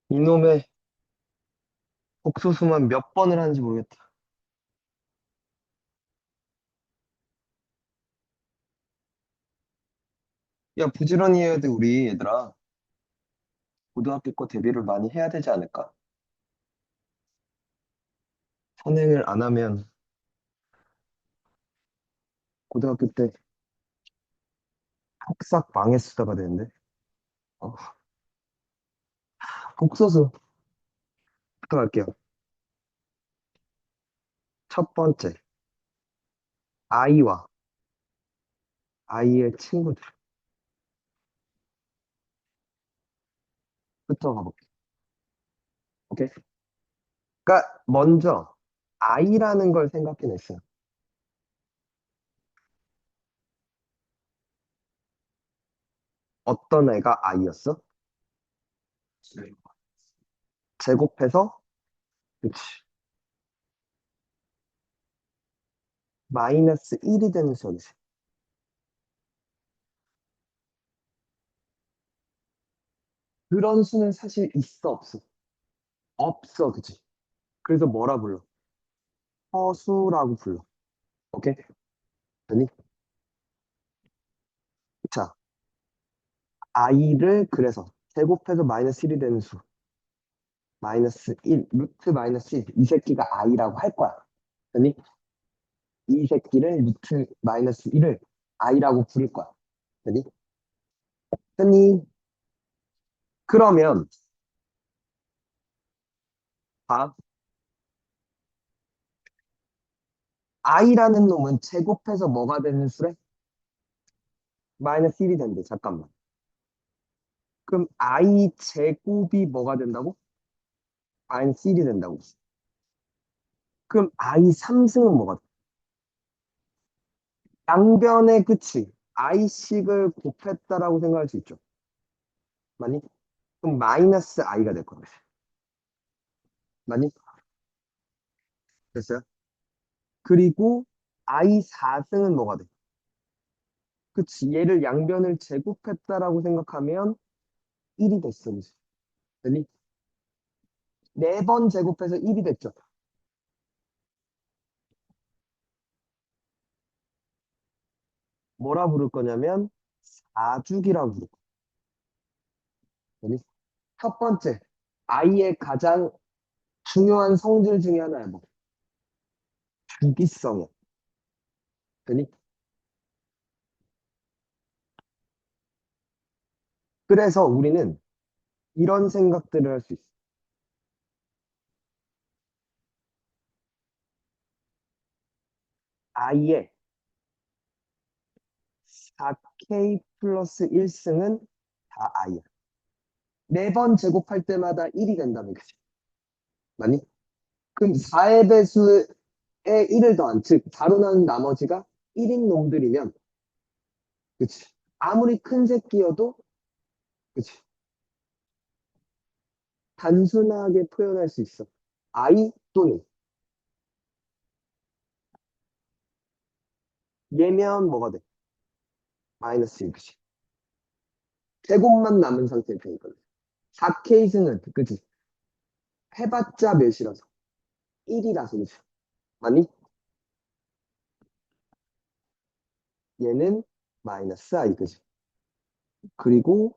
이놈의 복소수만 몇 번을 하는지 모르겠다. 야, 부지런히 해야 돼, 우리 얘들아. 고등학교 거 대비를 많이 해야 되지 않을까? 선행을 안 하면 고등학교 때 폭삭 망했수다가 되는데. 어, 복소수부터 갈게요. 첫 번째, 아이와 아이의 친구들부터 가볼게요. 오케이? 그러니까 먼저 아이라는 걸 생각해냈어요. 어떤 애가 아이였어? 제곱해서, 그치. 마이너스 1이 되는 수였지. 그런 수는 사실 있어, 없어? 없어, 그치? 그래서 뭐라 불러? 허수라고 불러. 오케이? 아니, 자, i를 그래서 제곱해서 마이너스 1이 되는 수. 마이너스 1, 루트 마이너스 1. 이 새끼가 i라고 할 거야. 아니, 이 새끼를 루트 마이너스 1을 i라고 부를 거야. 아니, 아니, 그러면, 봐. i라는 놈은 제곱해서 뭐가 되는 수래? 마이너스 1이 된대. 잠깐만. 그럼 i 제곱이 뭐가 된다고? 마이너스 1이 된다고. 그럼 i 3승은 뭐가 돼? 양변의 끝이 i씩을 곱했다라고 생각할 수 있죠. 맞니? 그럼 마이너스 i가 될 거야. 맞니? 됐어요? 그리고 i 4승은 뭐가 돼? 그치? 얘를 양변을 제곱했다라고 생각하면 1이 됐어. 그치? 됐니? 4번 제곱해서 1이 됐죠. 뭐라 부를 거냐면 4주기라고 부를 거야. 됐니? 첫 번째, i의 가장 중요한 성질 중에 하나야. 뭐? 주기성이야. 됐니? 그래서 우리는 이런 생각들을 할 수 있어. i의 4k 플러스 1승은 다 i야. 4번 제곱할 때마다 1이 된다는 거지. 맞니? 그럼 4의 배수에 1을 더한, 즉, 바로 나는 나머지가 1인 놈들이면, 그치. 아무리 큰 새끼여도, 그치. 단순하게 표현할 수 있어. i 또는, 얘면 뭐가 돼? 마이너스 1, 그치. 제곱만 남은 상태일 테니까. 4K승은, 그치. 해봤자 몇이라서? 1이라서, 그치. 맞니? 얘는 마이너스 i, 그치. 그리고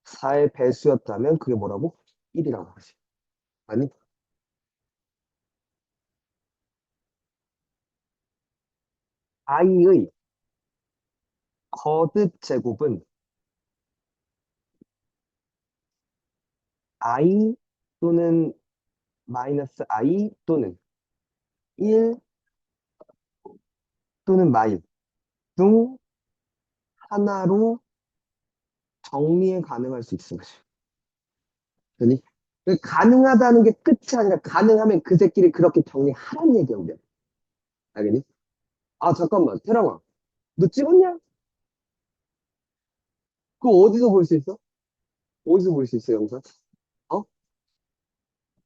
4의 배수였다면 그게 뭐라고? 1이라고 하지. 아니, i의 거듭 제곱은 i 또는 마이너스 i 또는 1 또는 마일 중 하나로 정리에 가능할 수 있어. 그니? 가능하다는 게 끝이 아니라 가능하면 그 새끼를 그렇게 정리하라는 얘기야, 우리가. 알겠니? 아, 잠깐만. 태랑아. 너 찍었냐? 그거 어디서 볼 수 있어? 어디서 볼 수 있어, 영상? 어?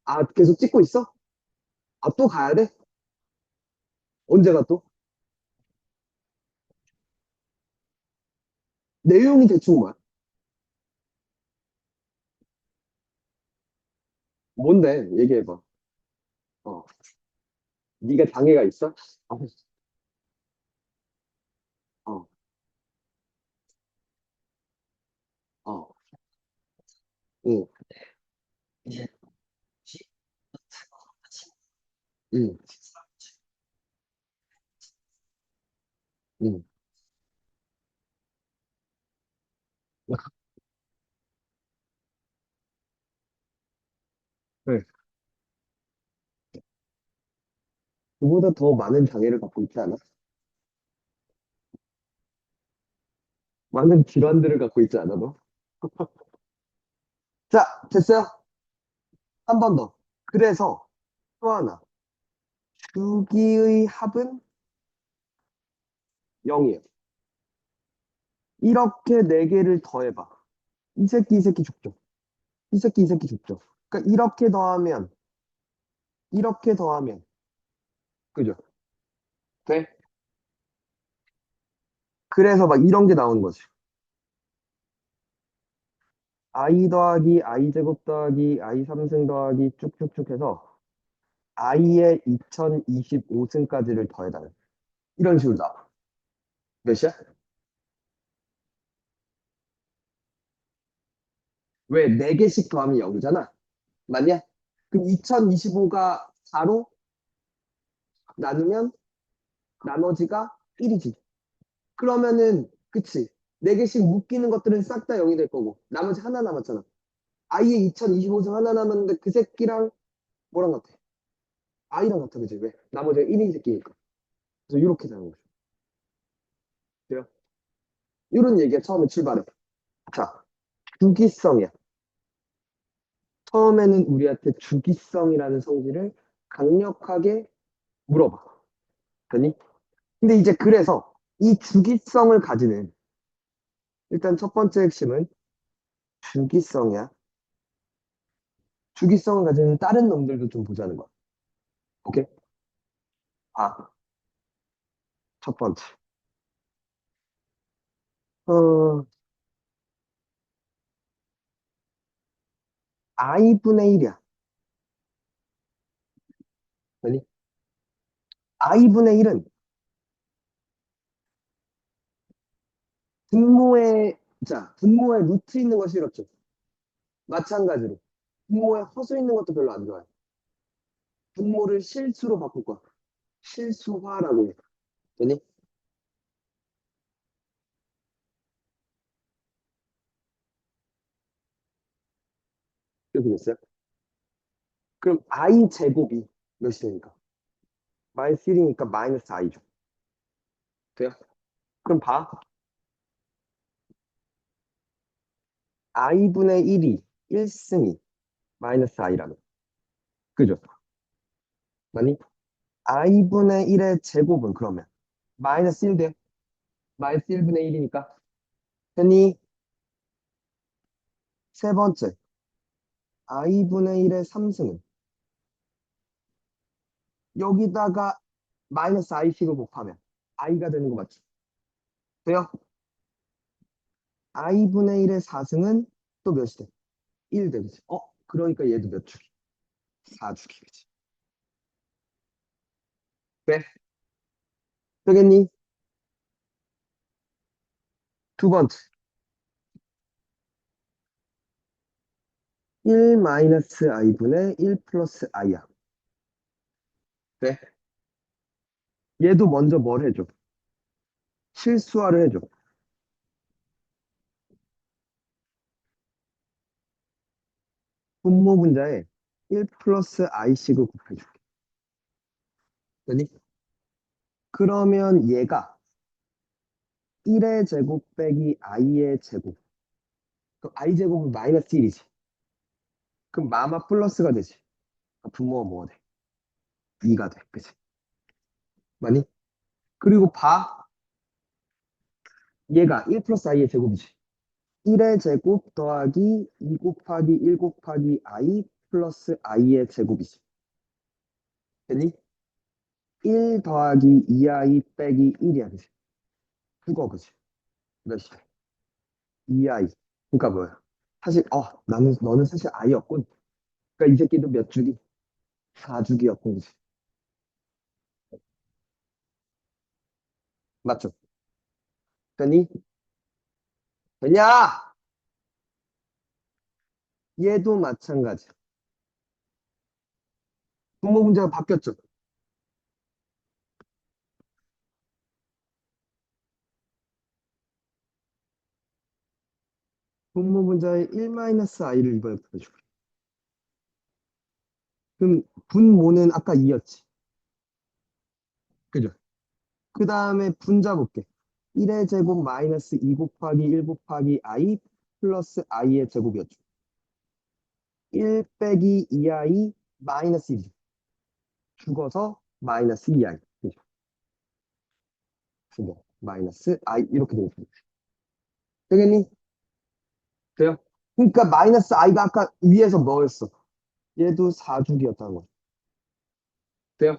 아, 계속 찍고 있어? 아, 또 가야 돼? 언제가 또? 내용이 대충 뭐야? 뭔데? 얘기해봐. 어. 네가 장애가 있어? 어, 어, 어, 응, 응, 응. 그래. 그보다 더 많은 장애를 갖고 있지 않아? 많은 질환들을 갖고 있지 않아, 너? 자, 됐어요? 한 번 더. 그래서 또 하나. 주기의 합은 0이에요. 이렇게 네 개를 더해봐. 이 새끼 죽죠. 이 새끼 죽죠. 그러니까 이렇게 더하면, 그죠? 돼? 그래서 막 이런 게 나오는 거지. i 더하기 i 제곱 더하기 i 3승 더하기 쭉쭉쭉 해서 i의 2025승까지를 더해달라. 이런 식으로 나와. 몇이야? 왜 4개씩 더하면 0이잖아. 맞냐? 그럼 2025가 4로 나누면 나머지가 1이지. 그러면은 그치. 4개씩 묶이는 것들은 싹 다 0이 될 거고 나머지 하나 남았잖아. i의 2025승 하나 남았는데 그 새끼랑 뭐랑 같아? i랑 같아. 그치? 왜? 나머지가 1인 새끼니까. 그래서 이렇게 되는 거죠. 돼요? 이런 얘기가 처음에 출발해. 자, 주기성이야. 처음에는 우리한테 주기성이라는 성질을 강력하게 물어봐. 됐니? 근데 이제 그래서 이 주기성을 가지는 일단 첫 번째 핵심은 주기성이야. 주기성을 가지는 다른 놈들도 좀 보자는 거야. 오케이? 아, 첫 번째. 어, i분의 1이야. 아니, i분의 1은 분모에 루트 있는 거 싫었죠. 마찬가지로. 분모에 허수 있는 것도 별로 안 좋아해. 분모를 실수로 바꿀 거야. 실수화라고 해. 되니? 이렇게 됐어요? 그럼 i 제곱이 몇이 되니까? 마이너스 1이니까 마이너스 i죠. 돼요? 그럼 봐. i분의 1이 1승이 마이너스 i라면. 그죠? 맞니? i분의 1의 제곱은 그러면 마이너스 1 돼요? 마이너스 1분의 1이니까. 됐니? 세 번째, i분의 1의 3승은 여기다가 마이너스 i씩을 곱하면 i가 되는 거 맞지? 돼요? i분의 1의 4승은 또 몇이 돼? 1 되겠지? 그러니까 얘도 몇 주기? 4주기, 그치? 왜? 되겠니? 두 번째, 1 마이너스 i분의 1 플러스 i야. 왜? 얘도 먼저 뭘 해줘? 실수화를 해줘. 분모 분자에 1 플러스 i씩을 곱해줄게. 되니? 그러면 얘가 1의 제곱 빼기 i의 제곱. 그럼 i 제곱은 마이너스 1이지. 그럼 마마 플러스가 되지. 분모가 뭐가 돼? 2가 돼. 그치? 맞니? 그리고 봐. 얘가 1 플러스 i의 제곱이지. 1의 제곱 더하기 2 곱하기 1 곱하기 i 플러스 i의 제곱이지. 됐니? 1 더하기 2i 빼기 1이야. 그치? 그거 그치? 몇이 돼? 2i. 그러니까 뭐야? 사실, 너는 사실 i였군. 그러니까 이 새끼도 몇 주기? 4주기였던 거지. 맞죠? 되니? 되냐? 얘도 마찬가지. 분모 문제가 바뀌었죠. 분모 문제의 1-i를 이번에 풀어줄게. 그럼 분모는 아까 2였지. 그죠? 그 다음에 분자 볼게. 1의 제곱 마이너스 2 곱하기 1 곱하기 i 플러스 i의 제곱이었죠. 1 빼기 2i 마이너스 1. 죽어서 마이너스 2i. 그죠? 죽어. 마이너스 i 이렇게 되겠죠 되겠니? 돼요? 그러니까 마이너스 i가 아까 위에서 뭐였어? 얘도 4주기였다는 거. 돼요?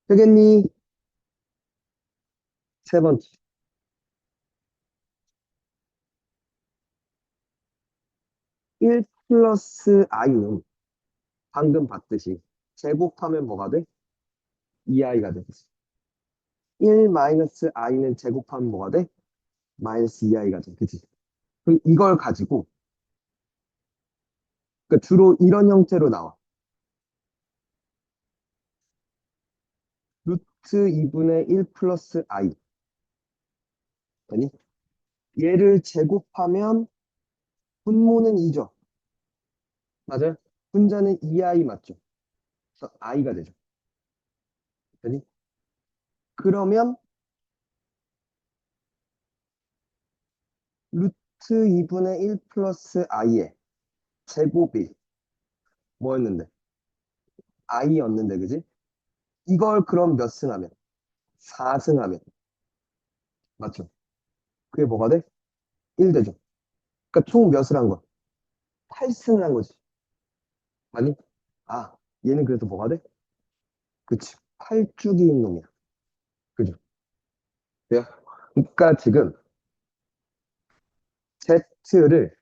되겠니? 세 번째. 1 플러스 i는 방금 봤듯이 제곱하면 뭐가 돼? 2i가 되겠어. 1 마이너스 i는 제곱하면 뭐가 돼? 마이너스 2i가 돼. 그치? 그럼 이걸 가지고, 그러니까 주로 이런 형태로 나와. 루트 2분의 1 플러스 i. 아니? 얘를 제곱하면 분모는 2죠. 맞아요? 분자는 2i 맞죠? 그래서 i가 되죠. 아니? 그러면 루트 2분의 1 플러스 i의 제곱이 뭐였는데? i였는데, 그지? 이걸 그럼 몇 승하면? 4승하면. 맞죠? 그게 뭐가 돼? 1 되죠. 그러니까 총 몇을 한 거야? 8승을 한 거지. 아니? 아, 얘는 그래서 뭐가 돼? 그치. 8주기인 놈이야. 그죠? 돼요? 그러니까 지금 Z를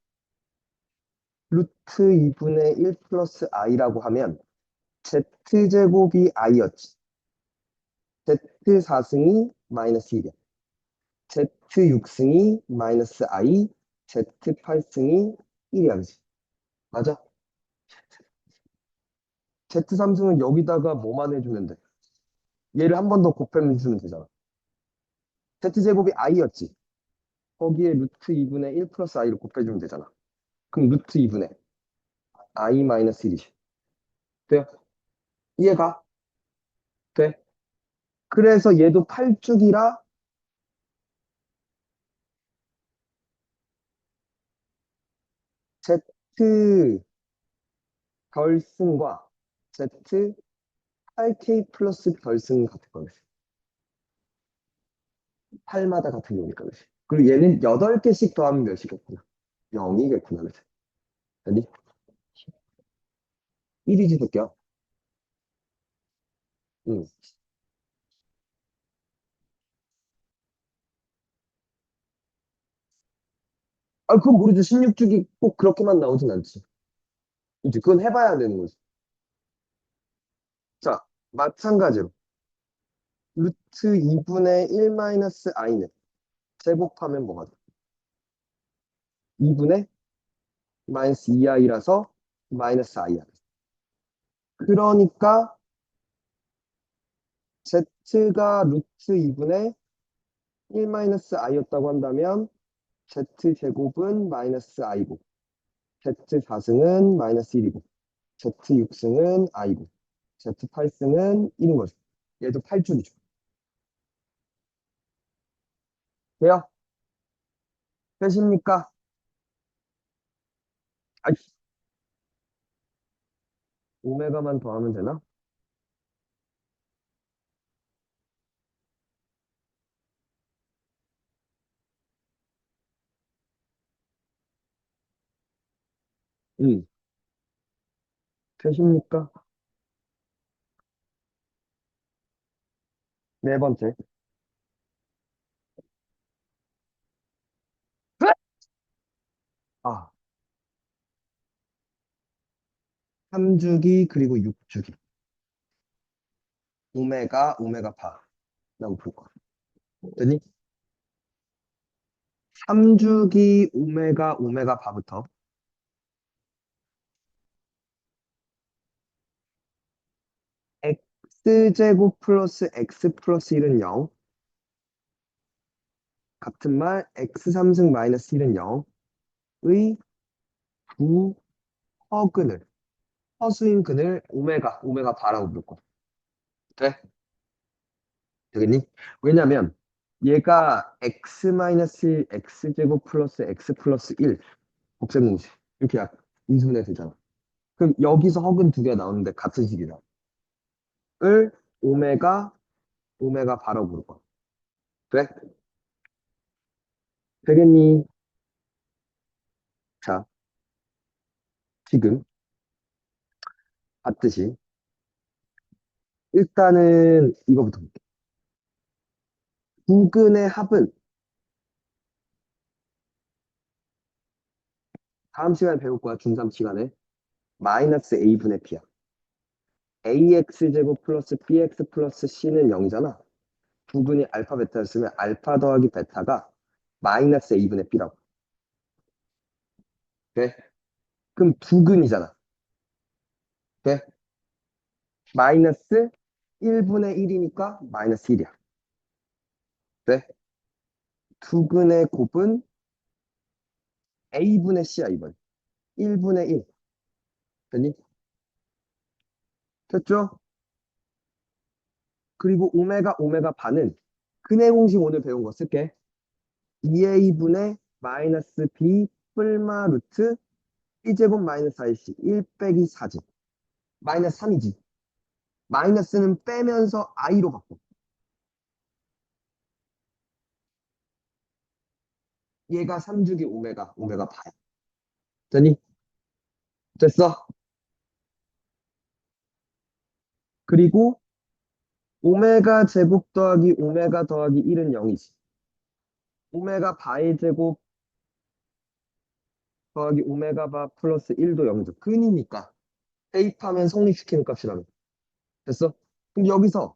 루트 2분의 1 플러스 i라고 하면 Z제곱이 i였지. Z4승이 마이너스 1이야. Z6승이 마이너스 i, Z8승이 1이야. 그지? 맞아? Z3승은 여기다가 뭐만 해주면 돼? 얘를 한 번 더 곱해주면 되잖아. Z제곱이 i였지. 거기에 루트 2분의 1 플러스 i를 곱해주면 되잖아. 그럼 루트 2분의 i 마이너스 1이지. 돼요? 이해가? 돼? 그래서 얘도 8주기라 Z 결승과 Z 8K 플러스 결승 같은 거지. 8마다 같은 거니까, 그지? 그리고 얘는 8개씩 더하면 몇이겠구나. 0이겠구나, 그지? 아니, 1이지, 새끼야. 응. 아, 그건 모르죠. 16주기 꼭 그렇게만 나오진 않지. 이제 그건 해봐야 되는 거지. 자, 마찬가지로. 루트 2분의 1 마이너스 i는 제곱하면 뭐가 돼? 2분의 마이너스 2i라서 마이너스 i야. 그러니까 z가 루트 2분의 1 마이너스 i였다고 한다면 z제곱은 마이너스 i고 z4승은 마이너스 1이고 z6승은 i고 z8승은 1인 거죠. 얘도 8줄이죠. 돼요? 되십니까? 아, 오메가만 더하면 되나? 응. 되십니까? 네 번째. 아, 3주기 그리고 6주기. 오메가 바라고 볼 거야. 됐니? 3주기 오메가 바부터 x제곱 플러스 x 플러스 1은 0. 같은 말 x3승 마이너스 1은 0의 부허근을 허수인 근을 오메가 바라고 부를 거야. 돼? 되겠니? 왜냐면 얘가 x 마이너스 1, x제곱 플러스 x 플러스 1 곱셈공식 이렇게 약 인수분해 되잖아. 그럼 여기서 허근 두 개가 나오는데 같은 식이다. 을 오메가 바라고 부를 거야. 돼? 되겠니? 자, 지금 봤듯이 일단은 이거부터 볼게. 부근의 합은 다음 시간에 배울 거야. 중3 시간에. 마이너스 a분의 p야. ax제곱 플러스 bx 플러스 c는 0이잖아. 부근이 알파 베타였으면 알파 더하기 베타가 마이너스 a분의 b라고. 돼? 그럼 부근이잖아. 돼? 마이너스 1분의 1이니까 마이너스 1이야. 돼? 두근의 곱은 a분의 c야, 이번. 1분의 1. 됐니? 됐죠? 그리고 오메가 반은 근해 공식 오늘 배운 거 쓸게. 2a분의 마이너스 b 뿔마 루트 b제곱 마이너스 4ac 1 빼기 4지. 마이너스 3이지. 마이너스는 빼면서 i로 바꿔. 얘가 3주기 오메가 바야. 됐니? 됐어? 그리고 오메가 제곱 더하기 오메가 더하기 1은 0이지. 오메가 바의 제곱 더하기 오메가 바 플러스 1도 0이죠. 근이니까. 대입하면 성립시키는 값이라면. 됐어? 그럼 여기서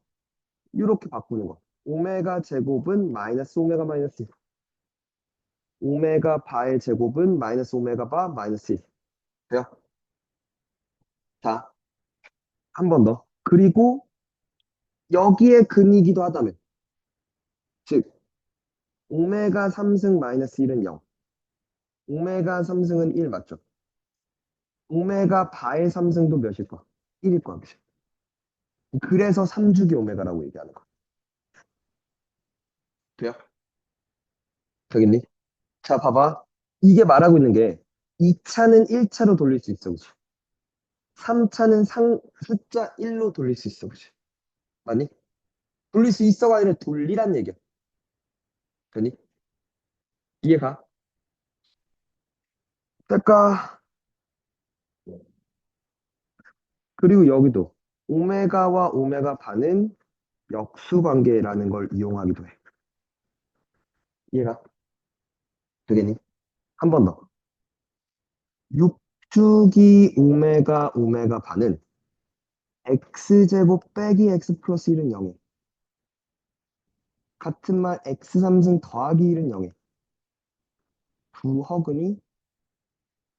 이렇게 바꾸는 거. 오메가 제곱은 마이너스 오메가 마이너스 1. 오메가 바의 제곱은 마이너스 오메가 바 마이너스 1. 돼요? 자, 한 번 더. 그리고 여기에 근이기도 하다면. 즉, 오메가 3승 마이너스 1은 0. 오메가 3승은 1 맞죠? 오메가 바의 3승도 몇일 거야? 1일 거야. 그치? 그래서 3주기 오메가라고 얘기하는 거야. 돼요? 되겠니? 자, 봐봐. 이게 말하고 있는 게 2차는 1차로 돌릴 수 있어. 그치? 3차는 숫자 1로 돌릴 수 있어. 그치? 맞니? 돌릴 수 있어가 아니라 돌리란 얘기야. 되니? 이해가? 될까? 그리고 여기도 오메가와 오메가 반은 역수 관계라는 걸 이용하기도 해. 이해가? 되겠니? 한 번 더. 6주기 오메가 반은 x제곱 빼기 x 플러스 1은 0해. 같은 말 x3승 더하기 1은 0해. 부허근이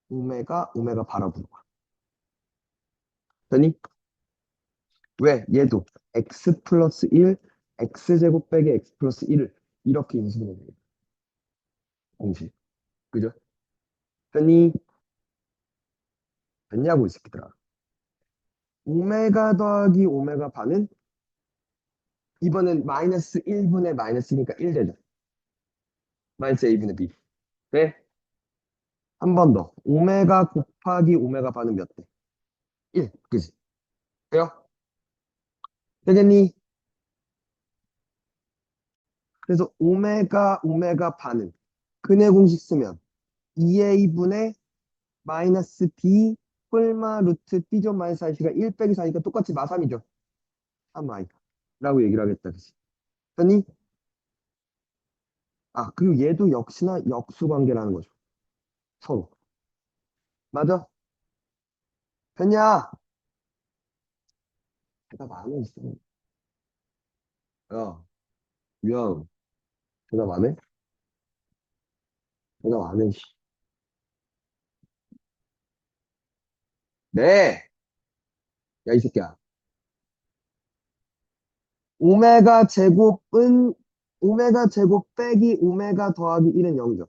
오메가 바라 부르고 되니? 왜? 얘도 x 플러스 1, x제곱 빼기 x 플러스 1을 이렇게 인수분해 돼요. 공식. 그죠? 되니? 됐냐고, 이 새끼들아. 오메가 더하기 오메가 반은 이번엔 마이너스 1분의 마이너스니까 1 되죠. 마이너스 a분의 b. 네? 한 번 더. 오메가 곱하기 오메가 반은 몇 대? 1. 그지? 돼요? 되겠니? 그래서 오메가 반은 근해 공식 쓰면 2a분의 마이너스 b 뿔마 루트 b존 마이너스 iC가 1 빼기 4니까 똑같이 마3이죠. 3i 라고 얘기를 하겠다. 그치? 아니, 그리고 얘도 역시나 역수 관계라는 거죠. 서로. 맞아? 됐냐? 대답 안 해, 있어. 야, 미안. 대답 안 해? 대답 안 해, 씨. 네! 야, 이 새끼야. 오메가 제곱은, 오메가 제곱 빼기 오메가 더하기 1은 0죠.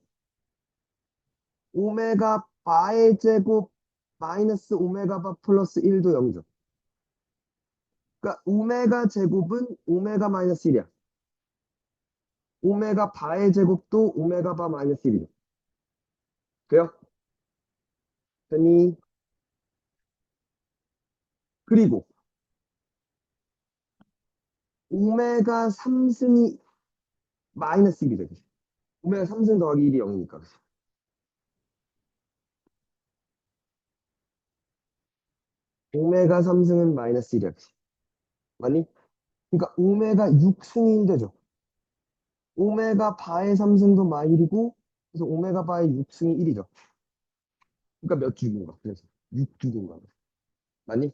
오메가 바의 제곱 마이너스 오메가 바 플러스 1도 0죠. 그러니까 오메가 제곱은 오메가 마이너스 1이야. 오메가 바의 제곱도 오메가 바 마이너스 1이죠. 그래요? 됐니? 그리고 오메가 3승이 마이너스 1이죠. 오메가 3승 더하기 1이 0이니까. 오메가 3승은 마이너스 1이야. 맞니? 그러니까 오메가 6승이 1되죠. 오메가 바의 3승도 마일이고, 그래서 오메가 바의 6승이 1이죠. 그러니까 몇 주기인가? 그래서 6주기인가? 맞니?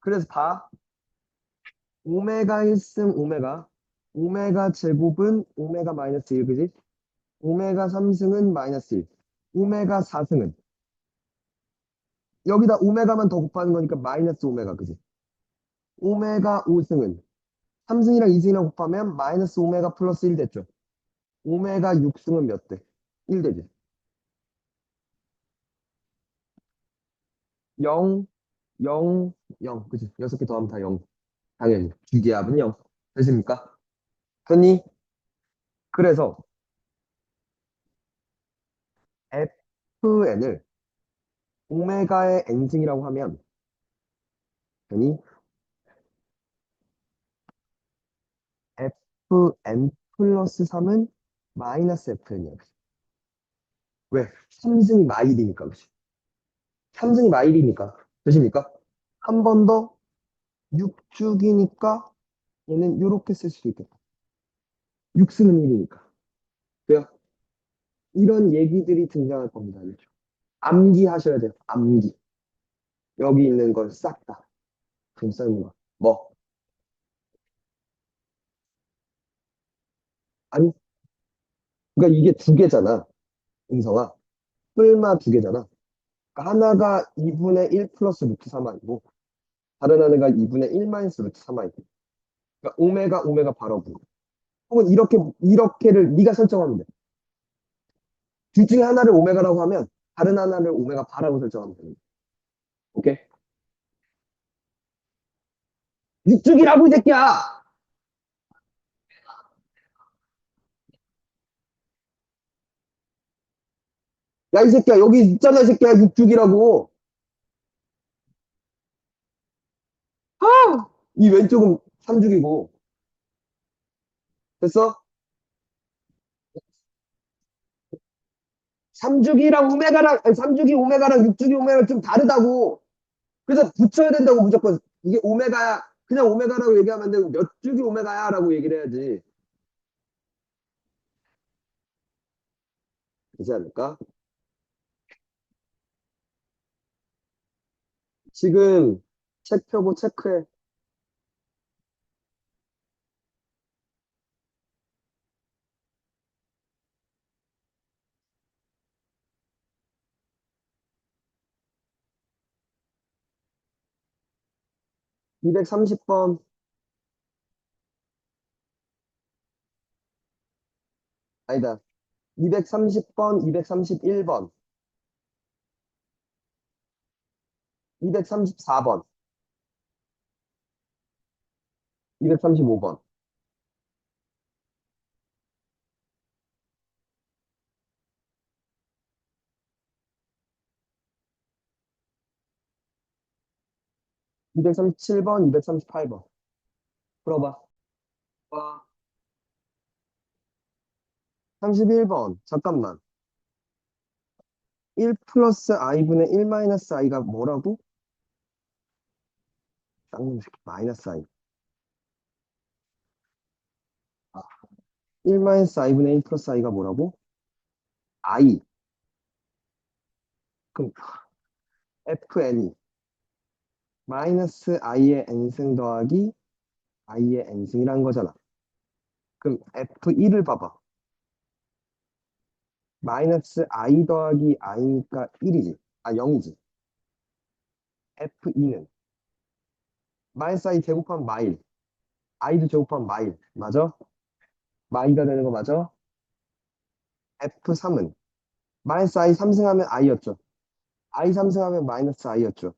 그래서 봐. 오메가 1승 오메가. 오메가 제곱은 오메가 마이너스 1, 그지? 오메가 3승은 마이너스 1. 오메가 4승은 여기다 오메가만 더 곱하는 거니까 마이너스 오메가, 그지? 오메가 5승은 3승이랑 2승이랑 곱하면 마이너스 오메가 플러스 1 됐죠. 오메가 6승은 몇 대? 1 되지. 0, 0, 0. 그지? 6개 더하면 다 0. 당연히. 기계합은 0. 됐습니까? 됐니? 그래서 fn을 오메가의 n승이라고 하면 되니? fn 플러스 3은 마이너스 fn이야. 왜? 3승이 마일이니까. 그지? 3승이 마일이니까. 되십니까? 한 번 더 6주기니까 얘는 이렇게 쓸 수도 있겠다. 6승은 1이니까. 그래요? 이런 얘기들이 등장할 겁니다. 알죠? 암기하셔야 돼요. 암기. 여기 있는 걸 싹 다. 좀 써있는 거. 뭐? 아니, 그러니까 이게 두 개잖아. 음성아. 뿔마 두 개잖아. 그러니까 하나가 2분의 1 플러스 루트 3i고, 다른 하나가 2분의 1 마이너스 루트 3i고. 그러니까 오메가 바라고. 혹은 이렇게를 네가 설정하면 돼. 둘 중에 하나를 오메가라고 하면, 다른 하나를 오메가 바라고 설정하면 돼. 오케이? 육죽이라고, 이 새끼야! 야, 이 새끼야, 여기 있잖아, 이 새끼야, 육죽이라고. 아! 이 왼쪽은 3죽이고. 됐어? 3주기랑 오메가랑, 아니, 3주기 오메가랑 6주기 오메가랑 좀 다르다고. 그래서 붙여야 된다고 무조건. 이게 오메가야. 그냥 오메가라고 얘기하면 안 되고 몇 주기 오메가야 라고 얘기를 해야지. 그렇지 않을까? 지금 책 펴고 체크해. 230번, 아니다. 230번, 231번, 234번, 235번, 237번, 238번. 풀어봐. 와, 31번. 잠깐만. 1 플러스 i분의 1 마이너스 i가 뭐라고? 쌍놈 새끼 마이너스 i. 아, 1 마이너스 i분의 1 플러스 i가 뭐라고? i. 그럼 fn이 마이너스 i의 n승 더하기 i의 n승이란 거잖아. 그럼 F1을 봐봐. 마이너스 i 더하기 i니까 1이지. 아, 0이지. F2는 마이너스 i 제곱하면 마일. i도 제곱하면 마일. 맞아? 마이가 되는 거 맞아? F3은 마이너스 i 3승하면 i였죠. i 3승하면 마이너스 i였죠.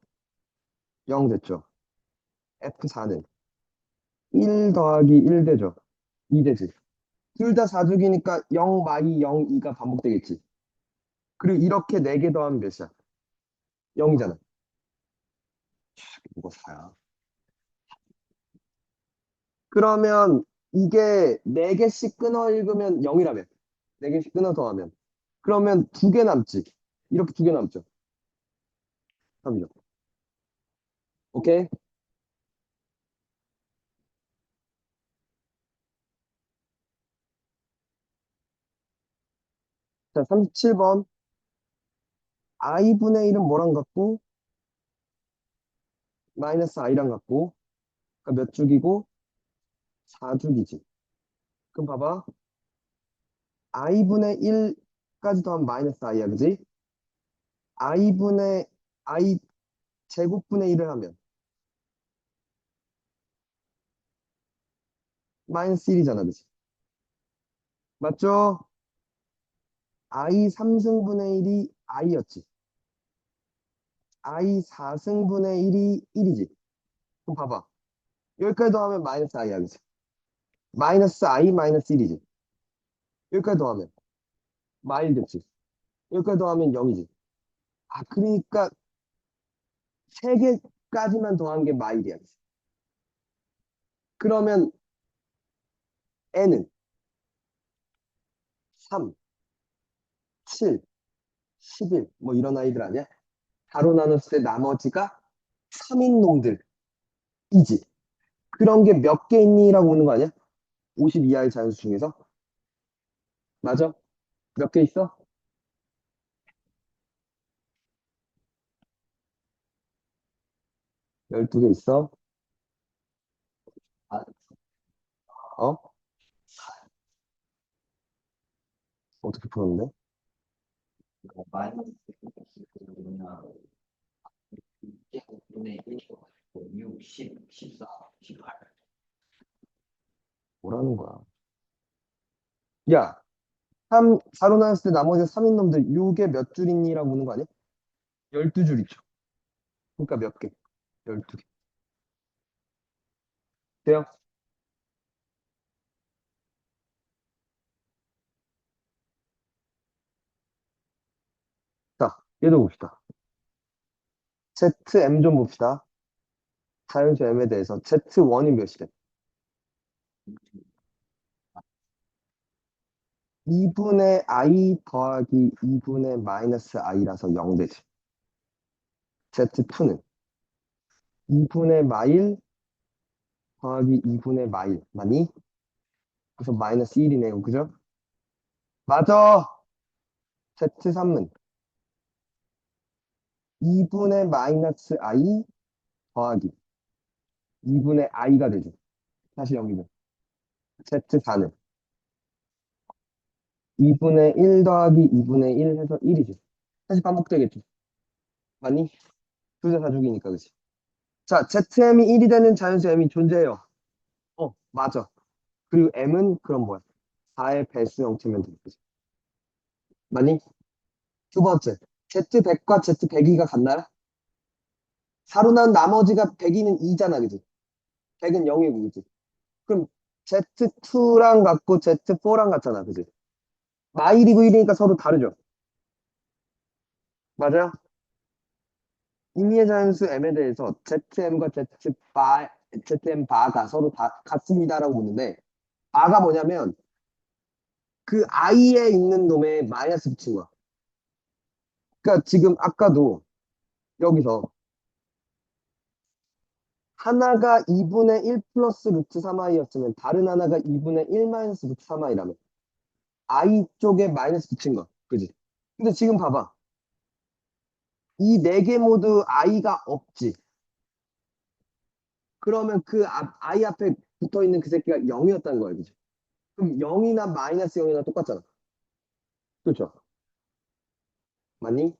0 됐죠. F4는 1 더하기 1 되죠. 2 되지. 둘 다 4죽이니까 0 마이 0, 2가 반복되겠지. 그리고 이렇게 4개 더하면 몇이야? 0이잖아. 이거 4야. 그러면 이게 4개씩 끊어 읽으면 0이라며. 4개씩 끊어 더하면. 그러면 2개 남지. 이렇게 2개 남죠. 3이죠. 오케이? 자, 37번. i분의 1은 뭐랑 같고? 마이너스 i랑 같고. 그러니까 몇 죽이고? 4죽이지. 그럼 봐봐. i분의 1까지 더하면 마이너스 i야, 그지? i분의 i 제곱분의 1을 하면 마이너스 1이잖아, 그지? 맞죠? i 3승분의 1이 i였지. i 4승분의 1이 1이지. 그럼 봐봐. 여기까지 더하면 마이너스 i야, 그지? 마이너스 i 마이너스 1이지. 여기까지 더하면 마일 됐지. 여기까지 더하면 0이지. 아, 그러니까 3개까지만 더한 게 마일이야, 그지? 그러면 n은 3, 7, 11, 뭐 이런 아이들 아니야? 4로 나눴을 때 나머지가 3인 놈들이지. 그런 게 몇 개 있니라고 묻는 거 아니야? 50 이하의 자연수 중에서? 맞아? 몇 개 있어? 12개 있어? 아, 어? 어떻게 풀었는데? 마이너스 6분의 1, 6, 10, 14, 18. 뭐라는 거야? 야, 4로 나눴을 때 나머지 3인 놈들 6에 몇 줄 있니라고 묻는 거 아니야? 12줄 있죠. 그러니까 몇 개? 12개. 돼요? 자, 얘도 봅시다. ZM 좀 봅시다. 자연수 M에 대해서 Z1이 몇이래? 2분의 I 더하기 2분의 마이너스 I라서 0 되지. Z2는 2분의 마일 더하기 2분의 마일. 맞니? 그래서 마이너스 1이네요. 그죠? 맞아. Z3은 2분의 마이너스 I 더하기 2분의 I가 되지. 다시 0이죠. Z4는 2분의 1 더하기 2분의 1 해서 1이지. 다시 반복되겠지. 맞니? 둘 다 사족이니까, 그치? 자, ZM이 1이 되는 자연수 M이 존재해요. 맞아. 그리고 M은 그럼 뭐야? 4의 배수 형태면 되겠지. 맞니? 두 번째. Z100과 Z102가 같나요? 4로 난 나머지가 102는 2잖아, 그지? 100은 0이고, 그지? 그럼 Z2랑 같고 Z4랑 같잖아, 그지? 마일이고 1이니까 서로 다르죠? 맞아요? 임의의 자연수 M에 대해서 ZM과 ZM 바가 서로 다 같습니다라고 묻는데, 바가 뭐냐면, 그 I에 있는 놈에 마이너스 붙인 거야. 그러니까 지금 아까도 여기서 하나가 2분의 1 플러스 루트 3i였으면 다른 하나가 2분의 1 마이너스 루트 3i라면 i 쪽에 마이너스 붙인 거. 그지? 근데 지금 봐봐. 이 네 개 모두 i가 없지. 그러면 그 i 앞에 붙어 있는 그 새끼가 0이었다는 거야, 그지? 그럼 0이나 마이너스 0이나 똑같잖아. 그렇죠? 맞니?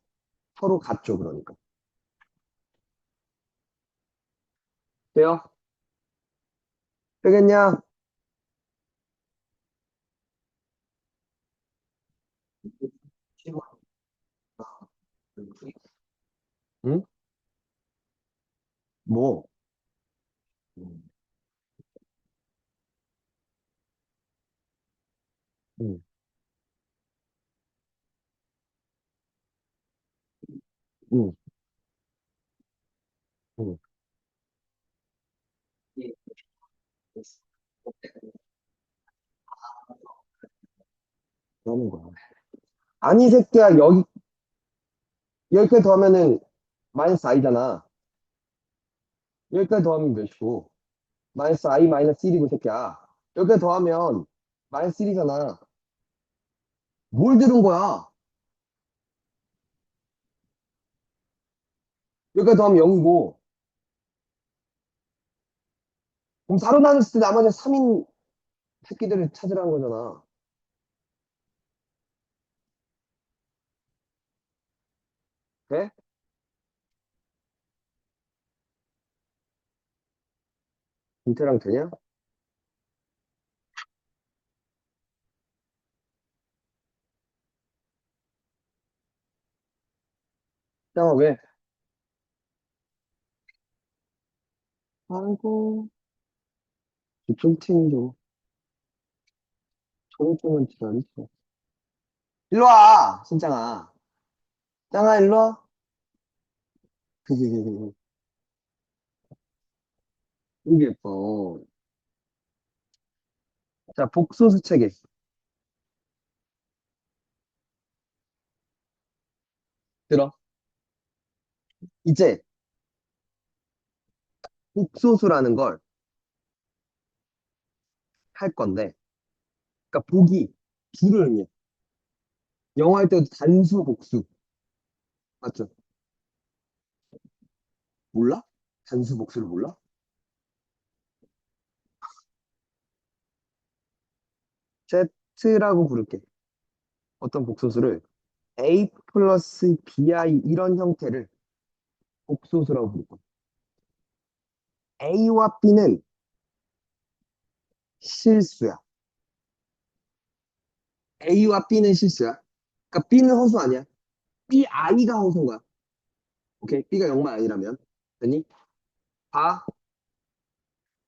서로 같죠, 그러니까. 돼요? 되겠냐? 시간 응? 뭐? 음, 응, 응, 응. 이 그러는 거야. 아니, 이 새끼야, 여기까지 더하면은 마이너스 i잖아. 여기까지 더하면 몇이고? 마이너스 i 마이너스 1이고, 이 새끼야. 여기까지 더하면 마이너스 1이잖아. 뭘 들은 거야? 여기까지 더하면 0이고. 그럼 4로 나눴을 때 나머지 3인 새끼들을 찾으라는 거잖아. 돼? 김태랑 되냐? 짱아, 왜? 아이고, 쫑탱이죠. 쫑쫑은 지랄이죠. 일로 와, 신짱아. 짱아, 일로 와. 이게 예뻐. 자, 복소수 체계. 들어. 이제 복소수라는 걸 할 건데, 그러니까 복이 두를 의미해. 영어 할 때도 단수, 복수. 맞죠? 몰라? 단수, 복수를 몰라? Z라고 부를게. 어떤 복소수를 A 플러스 BI 이런 형태를 복소수라고 부를 거야. A와 B는 실수야. A와 B는 실수야. 그러니까 B는 허수 아니야. BI가 허수인 거야. 오케이? B가 0만 아니라면. 됐니? 봐.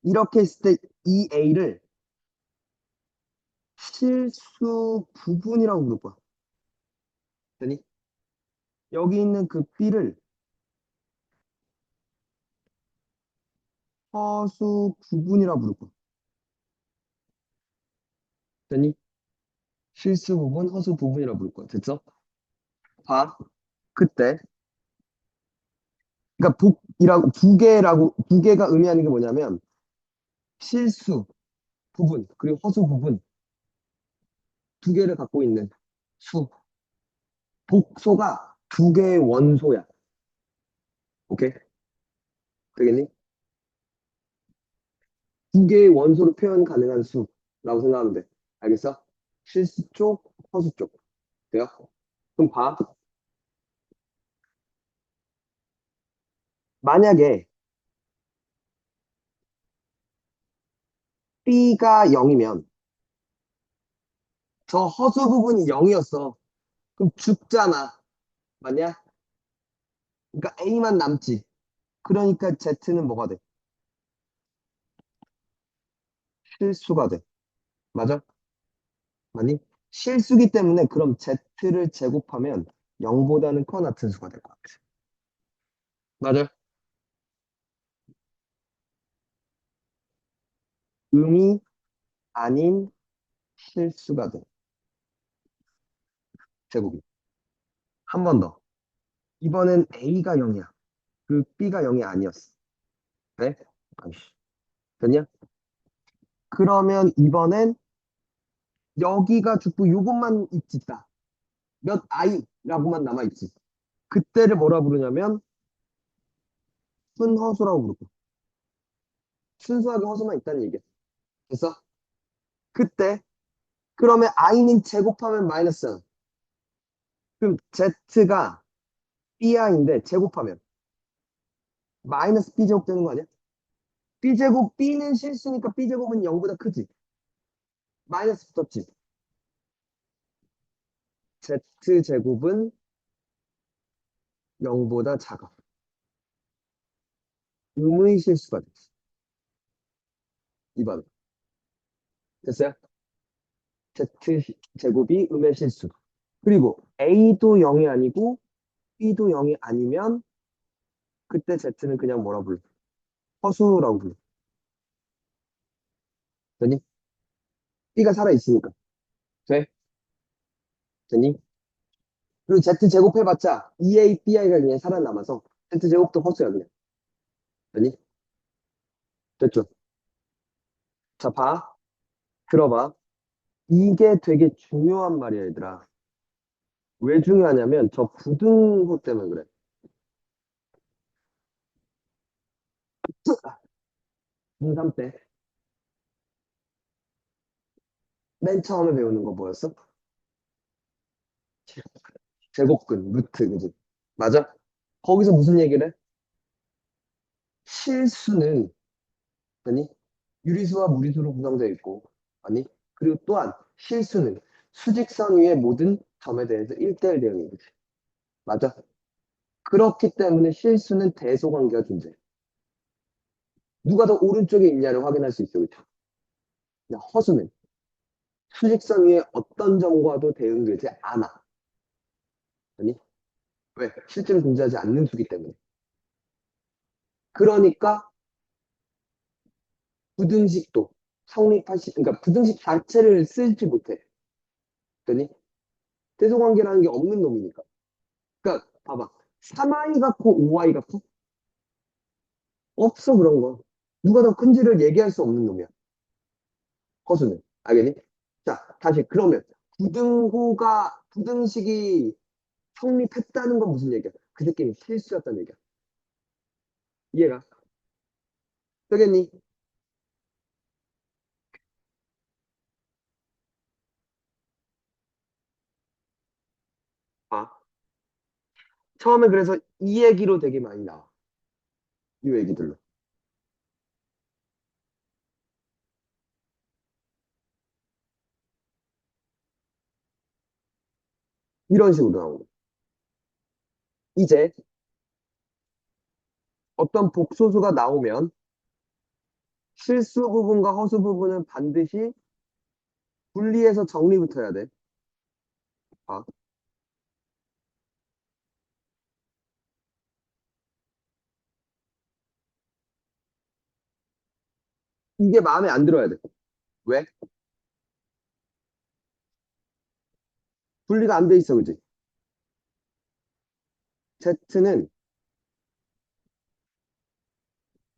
이렇게 했을 때 이 A를 실수 부분이라고 부를 거야. 됐니? 여기 있는 그 B를 허수 부분이라고 부를 거야. 됐니? 실수 부분, 허수 부분이라고 부를 거야. 됐어? 봐. 그때. 그러니까 부계가 의미하는 게 뭐냐면 실수 부분, 그리고 허수 부분 두 개를 갖고 있는 수. 복소가 두 개의 원소야. 오케이? 되겠니? 두 개의 원소로 표현 가능한 수라고 생각하면 돼. 알겠어? 실수 쪽, 허수 쪽. 돼요? 그럼 봐. 만약에 B가 0이면 저 허수 부분이 0이었어. 그럼 죽잖아. 맞냐? 그러니까 A만 남지. 그러니까 Z는 뭐가 돼? 실수가 돼. 맞아? 맞니? 실수기 때문에 그럼 Z를 제곱하면 0보다는 커 같은 수가 될 것 같아. 맞아? 음이 아닌 실수가 돼. 제곱이. 한 번 더. 이번엔 A가 0이야. 그 B가 0이 아니었어. 그래? 아이씨. 됐냐? 그러면 이번엔 여기가 죽고 요것만 있지. 몇 I라고만 남아있지. 그때를 뭐라 부르냐면 순허수라고 부르고. 순수하게 허수만 있다는 얘기야. 됐어? 그때 그러면 i는 제곱하면 마이너스. 그럼 z가 bi인데 제곱하면 마이너스 b제곱 되는 거 아니야? b제곱 b는 실수니까 b제곱은 0보다 크지. 마이너스 붙었지. z제곱은 0보다 작아. 음의 실수가 됐어. 2번. 됐어요? z제곱이 음의 실수. 그리고 a도 0이 아니고 b도 0이 아니면 그때 z는 그냥 뭐라 불러? 허수라고 불러. 되니? b가 살아있으니까. 돼? 되니? 그리고 z 제곱해봤자 2a, bi가 그냥 살아남아서 z 제곱도 허수야 그냥. 되니? 됐죠? 자, 봐. 들어봐. 이게 되게 중요한 말이야, 얘들아. 왜 중요하냐면 저 부등호 때문에 그래. 중3 때 맨 처음에 배우는 거 뭐였어? 제곱근, 루트, 그지? 맞아? 거기서 무슨 얘기를 해? 실수는, 아니, 유리수와 무리수로 구성되어 있고, 아니, 그리고 또한 실수는 수직선 위의 모든 점에 대해서 1대1 대응인 거지. 맞아? 그렇기 때문에 실수는 대소관계가 존재해. 누가 더 오른쪽에 있냐를 확인할 수 있어, 그죠? 그냥 허수는 수직선 위에 어떤 점과도 대응되지 않아. 아니, 왜? 실제로 존재하지 않는 수기 때문에. 그러니까 부등식도 성립할 수, 그러니까 부등식 자체를 쓰지 못해. 그니 대소관계라는 게 없는 놈이니까. 그러니까 봐봐. 3i가 커, 5i가 커? 없어 그런 거. 누가 더 큰지를 얘기할 수 없는 놈이야. 허수는. 알겠니? 자, 다시 그러면 부등식이 성립했다는 건 무슨 얘기야? 그 새끼는 실수였다는 얘기야. 이해가? 되겠니? 아, 처음에 그래서 이 얘기로 되게 많이 나와. 이 얘기들로. 이런 식으로 나오고. 이제 어떤 복소수가 나오면 실수 부분과 허수 부분은 반드시 분리해서 정리부터 해야 돼. 아, 이게 마음에 안 들어야 돼. 왜? 분리가 안 돼 있어, 그지? Z는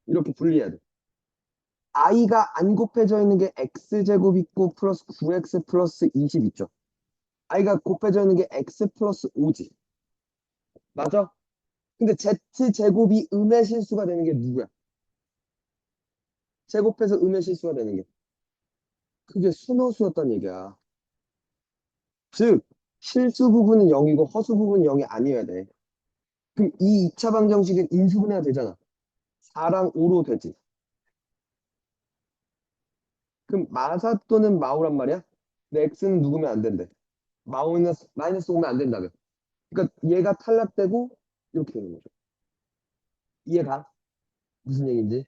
이렇게 분리해야 돼. i가 안 곱해져 있는 게 x제곱 있고 플러스 9x 플러스 20 있죠. i가 곱해져 있는 게 x 플러스 5지. 맞아? 근데 z제곱이 음의 실수가 되는 게 누구야? 제곱해서 음의 실수가 되는 게. 그게 순호수였단 얘기야. 즉, 실수 부분은 0이고 허수 부분은 0이 아니어야 돼. 그럼 이 2차 방정식은 인수분해가 되잖아. 4랑 5로 되지. 그럼 마사 또는 마오란 말이야? 근데 x는 누구면 안 된대. 마이너스 오면 안 된다며. 그러니까 얘가 탈락되고 이렇게 되는 거죠. 이해가? 무슨 얘기인지?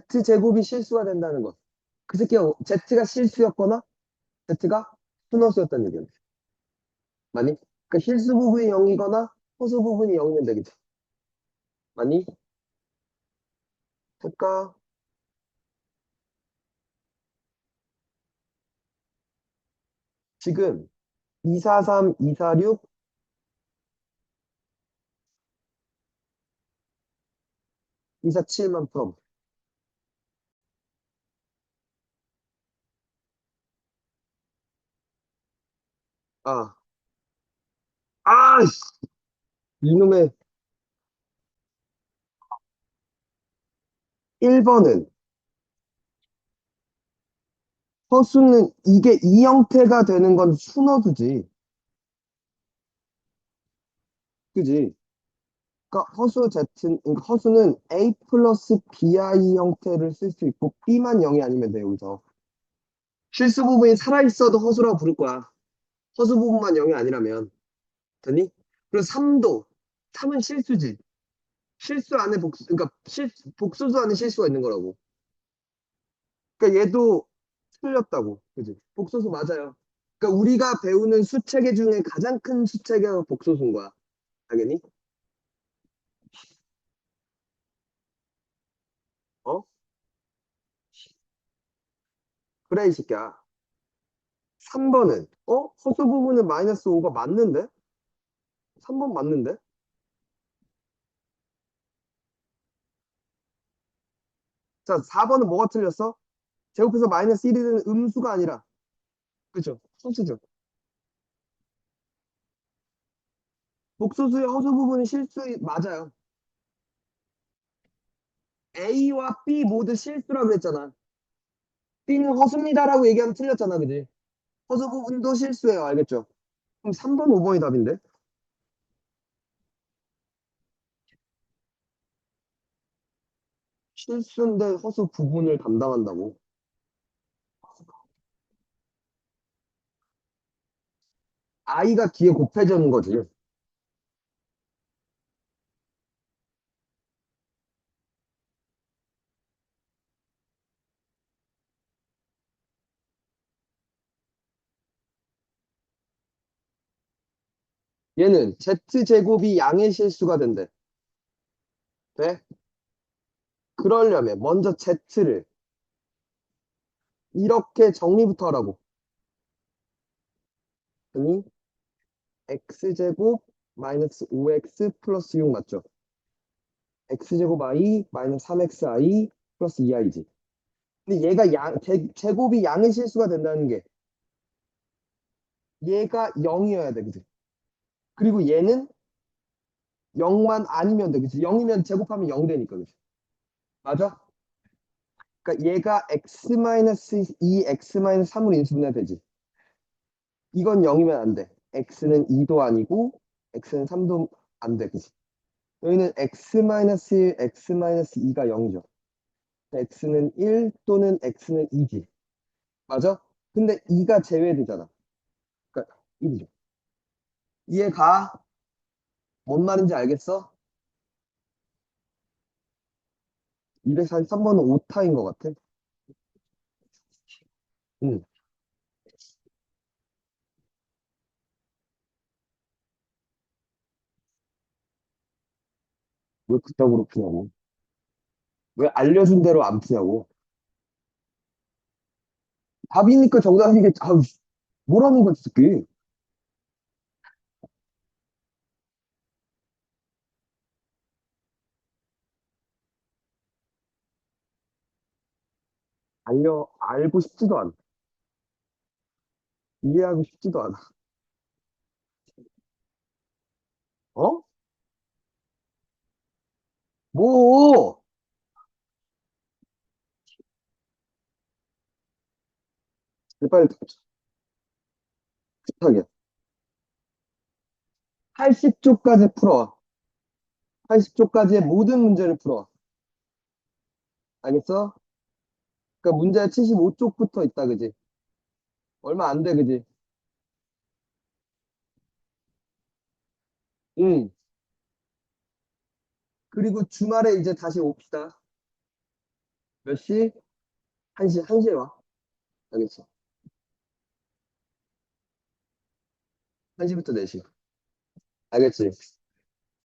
z제곱이 실수가 된다는 것. 그 새끼가 z가 실수였거나 z가 순허수였다는 얘기야. 맞니? 그러니까 실수 부분이 0이거나 허수 부분이 0이면 되겠지. 맞니? 될까? 지금 243, 246, 247만 풀어. 아, 아, 이놈의 1번은 허수는 이게 이 형태가 되는 건 순어도지. 그지? 그러니까 허수 Z, 그러니까 허수는 A 플러스 BI 형태를 쓸 수 있고 B만 0이 아니면 돼, 여기서. 실수 부분이 살아있어도 허수라고 부를 거야. 허수 부분만 0이 아니라면. 되니? 그리고 3도. 3은 실수지. 실수 안에 복수, 그러니까 복수수 안에 실수가 있는 거라고. 그러니까 얘도 틀렸다고. 그지? 복소수 맞아요. 그러니까 우리가 배우는 수체계 중에 가장 큰 수체계가 복소수인 거야. 알겠니? 어? 그래, 이 새끼야. 3번은, 허수 부분은 마이너스 5가 맞는데? 3번 맞는데? 자, 4번은 뭐가 틀렸어? 제곱해서 마이너스 1이 되는 음수가 아니라, 그죠? 소수죠. 복소수의 허수 부분이 실수, 맞아요. A와 B 모두 실수라고 그랬잖아. B는 허수입니다라고 얘기하면 틀렸잖아, 그지? 허수 부분도 실수예요, 알겠죠? 그럼 3번, 5번이 답인데? 실수인데 허수 부분을 담당한다고. I가 뒤에 곱해지는 거지. 얘는 Z제곱이 양의 실수가 된대. 돼? 그러려면 먼저 Z를 이렇게 정리부터 하라고. 그니 X제곱 마이너스 5X 플러스 6 맞죠? X제곱 I 마이너스 3XI 플러스 2I지. 근데 얘가 제곱이 양의 실수가 된다는 게 얘가 0이어야 돼, 그지? 그리고 얘는 0만 아니면 돼, 그지? 0이면 제곱하면 0 되니까, 그지? 맞아? 그러니까 얘가 X-2, X-3으로 인수분해 되지. 이건 0이면 안 돼. X는 2도 아니고, X는 3도 안 돼, 그지? 여기는 X-1, X-2가 0이죠. X는 1 또는 X는 2지. 맞아? 근데 2가 제외되잖아. 그러니까 1이죠. 이해가? 뭔 말인지 알겠어? 243번은 오타인 것 같아. 응. 왜 그따구로 푸냐고. 왜 알려준 대로 안 푸냐고. 답이니까 정답이겠지. 아우, 뭐라는 거지, 새끼. 알고 싶지도 않아. 이해하고 싶지도 않아. 어? 뭐? 빨리 부탁해. 80쪽까지 풀어. 80쪽까지의 모든 문제를 풀어. 알겠어? 그러니까 문제 75쪽부터 있다, 그지? 얼마 안 돼, 그지? 응. 그리고 주말에 이제 다시 옵시다. 몇 시? 1시, 1시에 와. 알겠어? 1시부터 4시. 알겠지?